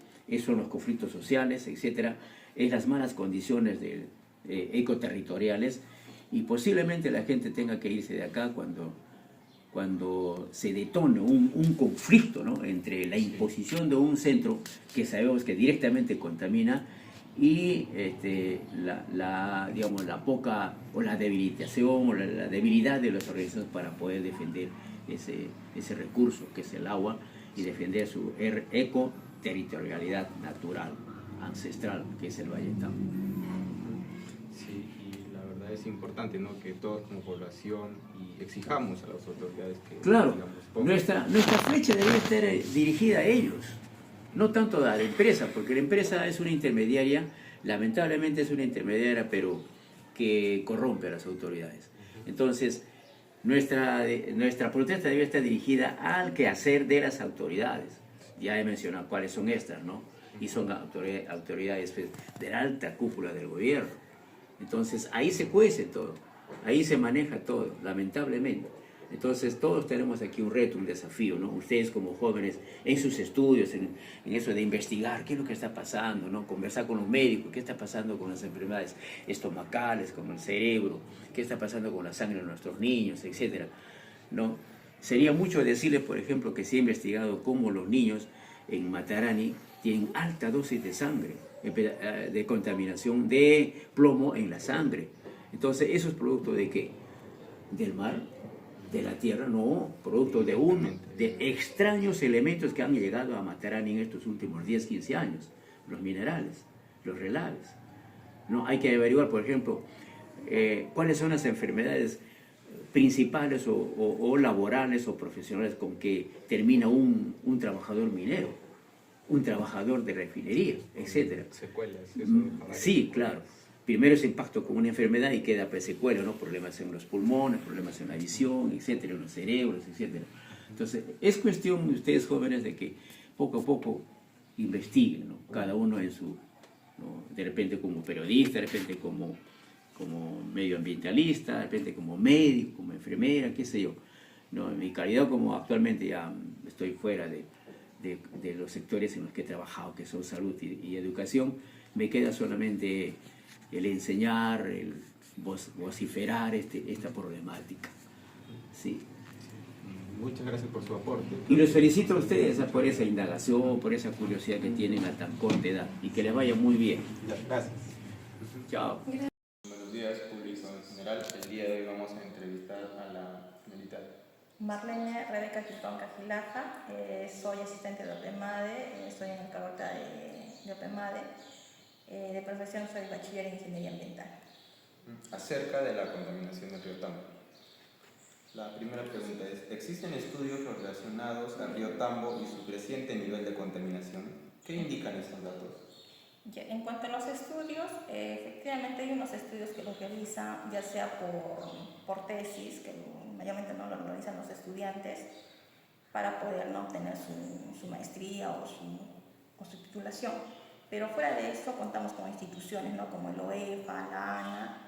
son los conflictos sociales, etcétera, es las malas condiciones ecoterritoriales, y posiblemente la gente tenga que irse de acá cuando cuando se detona un conflicto, ¿no?, entre la imposición de un centro que sabemos que directamente contamina y digamos, la poca o la debilitación o la debilidad de las organizaciones para poder defender ese recurso que es el agua y defender su ecoterritorialidad natural, ancestral, que es el Valle Tambo. Sí, y la verdad es importante, ¿no?, que todos como población y exijamos a las autoridades que, claro, digamos, pongan. nuestra flecha debe estar dirigida a ellos, no tanto a la empresa, porque la empresa es una intermediaria, lamentablemente es una intermediaria, pero que corrompe a las autoridades. Entonces, nuestra protesta debe estar dirigida al quehacer de las autoridades. Ya he mencionado cuáles son estas, ¿no? Y son autoridades pues, de la alta cúpula del gobierno. Entonces, ahí se cuece todo, ahí se maneja todo, lamentablemente. Entonces, todos tenemos aquí un reto, un desafío, ¿no? Ustedes como jóvenes, en sus estudios, en eso de investigar qué es lo que está pasando, ¿no? Conversar con los médicos, qué está pasando con las enfermedades estomacales, con el cerebro, qué está pasando con la sangre de nuestros niños, etcétera, ¿no? Sería mucho decirles, por ejemplo, que se ha investigado cómo los niños en Matarani tienen alta dosis de sangre, de contaminación de plomo en la sangre. Entonces, ¿eso es producto de qué? Del mar, de la tierra, no, producto de extraños elementos que han llegado a Matarani en estos últimos 10, 15 años, los minerales, los relaves. ¿No? Hay que averiguar, por ejemplo, cuáles son las enfermedades principales o laborales o profesionales con que termina un trabajador minero, un trabajador de refinería, etc. Secuelas. Sí, claro. Primero ese impacto con una enfermedad y queda pues, secuela, ¿no? Problemas en los pulmones, problemas en la visión, etcétera, en los cerebros, etcétera. Entonces, es cuestión de ustedes jóvenes de que poco a poco investiguen, ¿no? Cada uno en su, ¿no? De repente como periodista, de repente como medioambientalista, de repente como médico, como enfermera, qué sé yo. No, en mi calidad como actualmente ya estoy fuera de los sectores en los que he trabajado, que son salud y educación, me queda solamente el enseñar, el vociferar esta problemática. Sí. Muchas gracias por su aporte. Y los felicito a ustedes por esa indagación, por esa curiosidad que tienen a tan corta edad y que les vaya muy bien. Gracias. Chao. Buenos días, público en general. El día de hoy vamos a entrevistar a la militar. Marlene Rebeca Quipón Cajilaja, soy asistente de OPEMADE, estoy en el cabota de OPEMADE. De profesión soy bachiller en Ingeniería Ambiental. Acerca de la contaminación del río Tambo. La primera pregunta es, ¿existen estudios relacionados al río Tambo y su creciente nivel de contaminación? ¿Qué indican estos datos? En cuanto a los estudios, efectivamente hay unos estudios que los realizan ya sea por tesis, que mayormente no lo realizan los estudiantes, para poder ¿no? obtener su maestría o su titulación. Pero fuera de eso contamos con instituciones ¿no? como el OEFA, la ANA,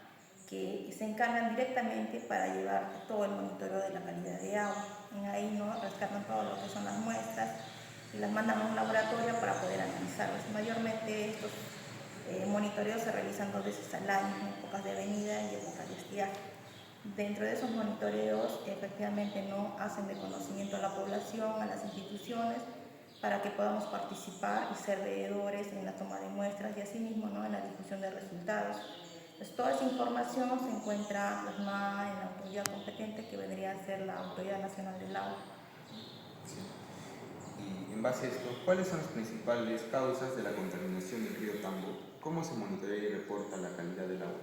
que se encargan directamente para llevar todo el monitoreo de la calidad de agua. En ahí ¿no? rescatan todo lo que son las muestras y las mandan a un laboratorio para poder analizarlas. Mayormente estos monitoreos se realizan 2 veces al año, en épocas de venida y épocas de estiaje. Dentro de esos monitoreos, efectivamente, no hacen de conocimiento a la población, a las instituciones, para que podamos participar y ser veedores en la toma de muestras y asimismo ¿no? en la difusión de resultados. Pues toda esa información se encuentra plasmada en la autoridad competente, que vendría a ser la Autoridad Nacional del Agua. Sí. Y en base a esto, ¿cuáles son las principales causas de la contaminación del río Tambo? ¿Cómo se monitorea y reporta la calidad del agua?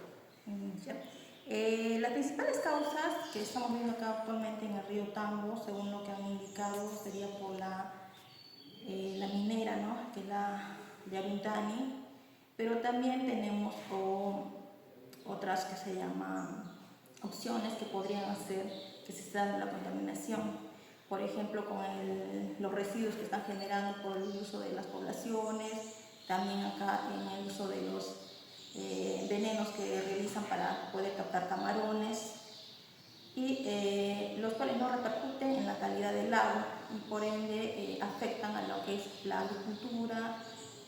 Las principales causas que estamos viendo acá actualmente en el río Tambo, según lo que han indicado, sería por la minera, ¿no? que es la de Aruntani, pero también tenemos otras que se llaman opciones que podrían hacer que se está dando la contaminación. Por ejemplo, con los residuos que están generando por el uso de las poblaciones, también acá en el uso de los venenos que realizan para poder captar camarones, y los cuales no repercuten en la calidad del agua y por ende afectan a lo que es la agricultura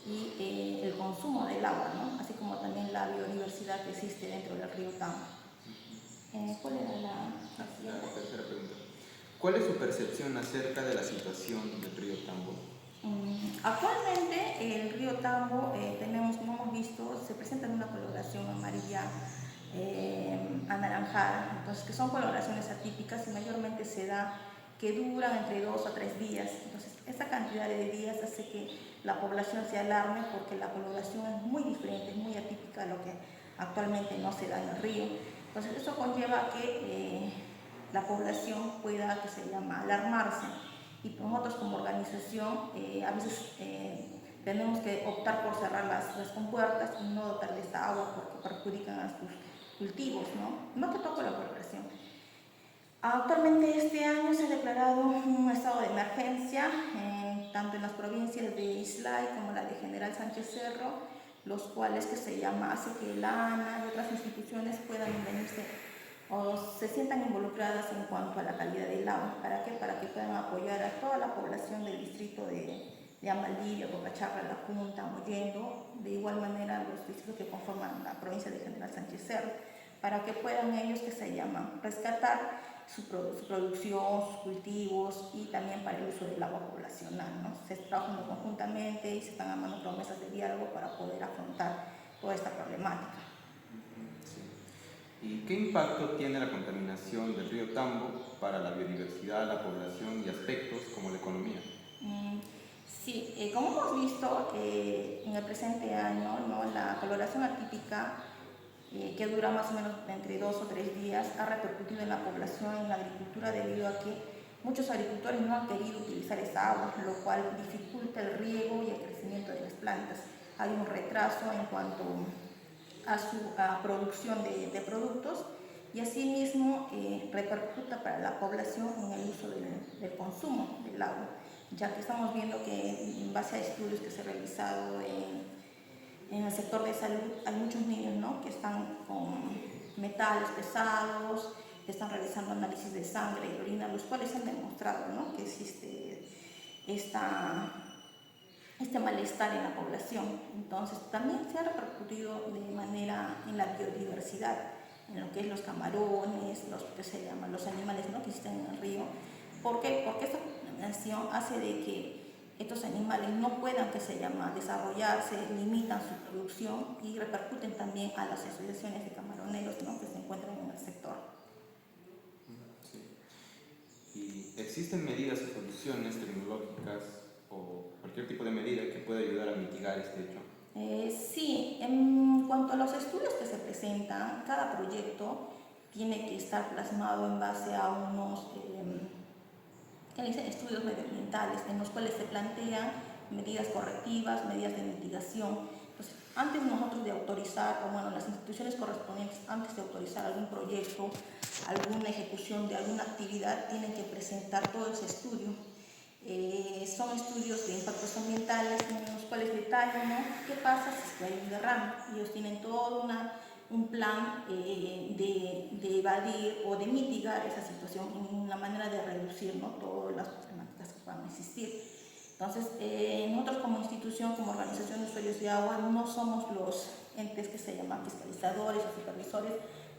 y el consumo del agua, ¿no? Así como también la biodiversidad que existe dentro del río Tambo. ¿Cuál era la siguiente? La tercera pregunta. ¿Cuál es su percepción acerca de la situación del río Tambo? Actualmente el río Tambo, tenemos, como hemos visto, se presenta en una coloración amarilla anaranjada, entonces que son coloraciones atípicas y mayormente se da que duran entre 2 a 3 días. Entonces esa cantidad de días hace que la población se alarme porque la coloración es muy diferente, es muy atípica a lo que actualmente no se da en el río. Entonces eso conlleva a que la población pueda, que se llama, alarmarse. Y nosotros como organización a veces tenemos que optar por cerrar las compuertas y no darles agua porque perjudican a sus cultivos, ¿no? No que toco la población. Actualmente este año se ha declarado un estado de emergencia, tanto en las provincias de Islay como la de General Sánchez Cerro, los cuales que se llama hace que la ANA y otras instituciones puedan venirse o se sientan involucradas en cuanto a la calidad del agua. ¿Para qué? Para que puedan apoyar a toda la población del distrito de Amaldivia, Bocacharra, La Punta, Mollendo, de igual manera los distritos que conforman la provincia de General Sánchez Cerro, para que puedan ellos, que se llaman, rescatar su producción, sus cultivos y también para el uso del agua poblacional, ¿no? Se está trabajando conjuntamente y se están armando promesas de diálogo para poder afrontar toda esta problemática. Sí. ¿Y qué impacto tiene la contaminación del río Tambo para la biodiversidad, la población y aspectos como la economía? Sí, como hemos visto en el presente año, ¿no? La coloración atípica que dura más o menos entre 2 o 3 días, ha repercutido en la población, en la agricultura, debido a que muchos agricultores no han querido utilizar esa agua, lo cual dificulta el riego y el crecimiento de las plantas. Hay un retraso en cuanto a su producción de productos y asimismo repercuta para la población en el uso del consumo del agua, ya que estamos viendo que en base a estudios que se han realizado en el sector de salud hay muchos niños, ¿no?, que están con metales pesados, que están realizando análisis de sangre y orina, los cuales han demostrado, ¿no?, que existe este malestar en la población. Entonces también se ha repercutido de manera en la biodiversidad, en lo que es los camarones, los animales, ¿no?, que existen en el río. ¿Por qué? Porque esta contaminación hace de que estos animales no puedan, desarrollarse, limitan su producción y repercuten también a las asociaciones de camaroneros, ¿no?, que se encuentran en el sector. Sí. ¿Y existen medidas o soluciones tecnológicas o cualquier tipo de medida que pueda ayudar a mitigar este hecho? Sí, en cuanto a los estudios que se presentan, cada proyecto tiene que estar plasmado en base a unos estudios medioambientales en los cuales se plantean medidas correctivas, medidas de mitigación. Entonces, antes nosotros de autorizar, o bueno, las instituciones correspondientes, antes de autorizar algún proyecto, alguna ejecución de alguna actividad, tienen que presentar todo ese estudio. Son estudios de impactos ambientales en los cuales detallan, ¿no?, qué pasa si hay un derrame. Ellos tienen todo un plan de evadir o de mitigar esa situación, una manera de reducir, ¿no?, todas las problemáticas que puedan existir. Entonces, nosotros como institución, como organización de usuarios de agua, no somos los entes que se llaman fiscalizadores o supervisores,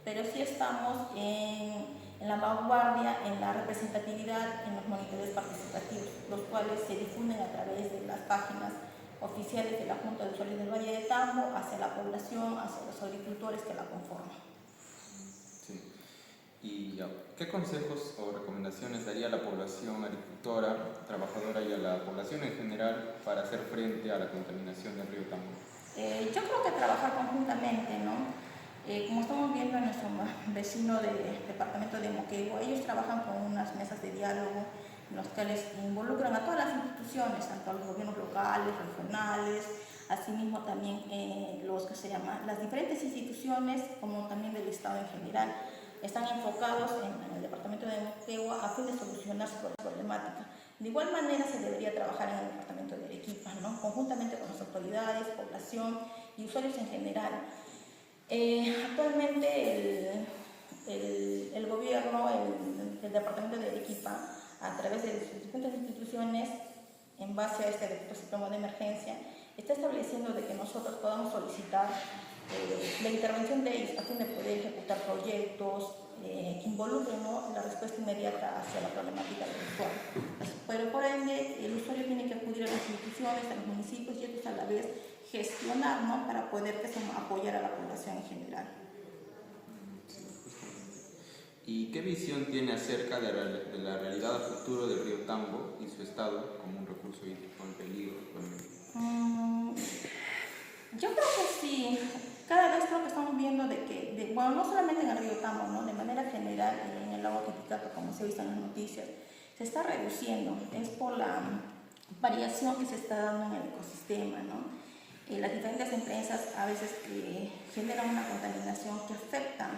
pero sí estamos en la vanguardia, en la representatividad, en los monitores participativos, los cuales se difunden a través de las páginas oficiales de la Junta de Usuarios del Valle de Tambo hacia la población, hacia los agricultores que la conforman. Sí. ¿Y qué consejos o recomendaciones daría a la población agricultora, trabajadora y a la población en general para hacer frente a la contaminación del río Tambo? Yo creo que trabajar conjuntamente, ¿no? Como estamos viendo en nuestro vecino del departamento de Moquegua, ellos trabajan con unas mesas de diálogo en los cuales involucran a todas las instituciones, tanto a los gobiernos locales, regionales, asimismo también las diferentes instituciones, como también del Estado en general. Están enfocados en el departamento de Moquegua a fin de solucionar su problemática. De igual manera se debería trabajar en el departamento de Arequipa, ¿no?, conjuntamente con las autoridades, población y usuarios en general. Actualmente el gobierno, el departamento de Arequipa, a través de sus distintas instituciones, en base a este decreto supremo de emergencia, está estableciendo de que nosotros podamos solicitar la intervención de ellos a fin de poder ejecutar proyectos, que involucren, ¿no?, la respuesta inmediata hacia la problemática del usuario. Pero por ende, el usuario tiene que acudir a las instituciones, a los municipios y ellos a la vez gestionar, ¿no?, para poder apoyar a la población en general. ¿Y qué visión tiene acerca de la realidad a futuro del río Tambo y su estado como un recurso hídrico en peligro actualmente? Yo creo que sí, cada vez creo que estamos viendo bueno, no solamente en el río Tambo, ¿no?, de manera general en el lago Titicaca, como se ha visto en las noticias, se está reduciendo, es por la variación que se está dando en el ecosistema, ¿no? Las diferentes empresas a veces generan una contaminación que afecta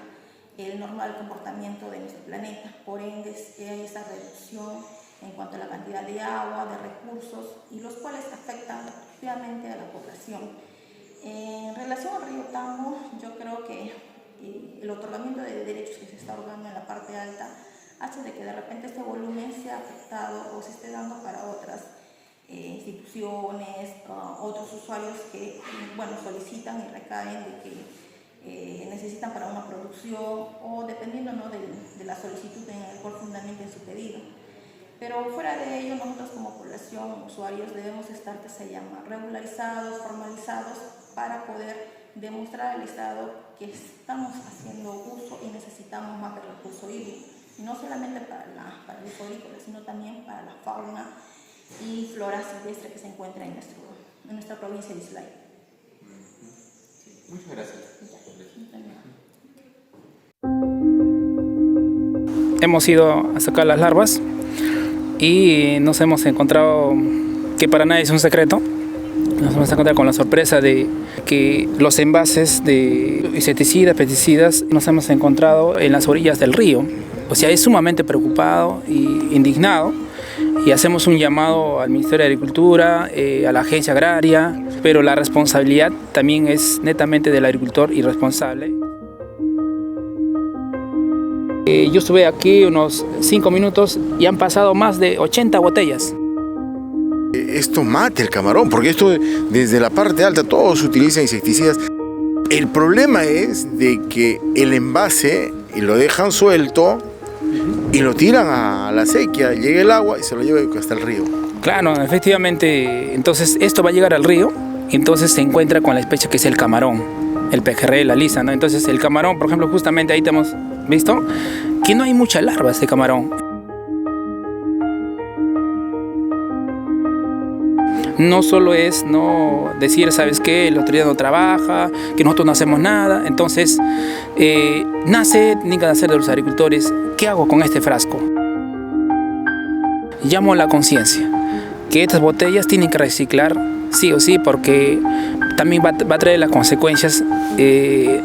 el normal comportamiento de nuestro planeta, por ende hay esa reducción en cuanto a la cantidad de agua, de recursos, y los cuales afectan activamente a la población. En relación al río Tambo, yo creo que el otorgamiento de derechos que se está otorgando en la parte alta hace de que de repente este volumen sea afectado o se esté dando para otras instituciones, otros usuarios que, bueno, solicitan y recaen de que necesitan para una producción o dependiendo, ¿no?, de la solicitud en el cual fundamenten su pedido. Pero fuera de ello, nosotros como población, usuarios, debemos estar, que se llama, regularizados, formalizados, para poder demostrar al Estado que estamos haciendo uso y necesitamos más del recurso hídrico, no solamente para el uso agrícola, sino también para la fauna y flora silvestre que se encuentra en nuestra provincia de Islay. Muchas gracias. Hemos ido a sacar las larvas y nos hemos encontrado, que para nadie es un secreto, nos vamos a encontrar con la sorpresa de que los envases de insecticidas, pesticidas, nos hemos encontrado en las orillas del río. O sea, es sumamente preocupado e indignado, y hacemos un llamado al Ministerio de Agricultura, a la Agencia Agraria, pero la responsabilidad también es netamente del agricultor y responsable. Yo estuve aquí unos 5 minutos y han pasado más de 80 botellas. Esto mata el camarón, porque esto desde la parte alta todos utilizan insecticidas. El problema es de que el envase lo dejan suelto y lo tiran a la sequía, llega el agua y se lo lleva hasta el río. Claro, efectivamente, entonces esto va a llegar al río y entonces se encuentra con la especie que es el camarón, el pejerrey, la lisa, ¿no? Entonces el camarón, por ejemplo, justamente ahí te hemos visto que no hay muchas larvas de camarón. No solo es no decir, ¿sabes qué?, la autoridad no trabaja, que nosotros no hacemos nada. Entonces, tienen que nacer de los agricultores. ¿Qué hago con este frasco? Llamo a la conciencia, que estas botellas tienen que reciclar sí o sí, porque también va a traer las consecuencias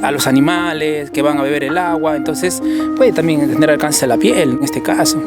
a los animales que van a beber el agua. Entonces, puede también tener alcance a la piel en este caso.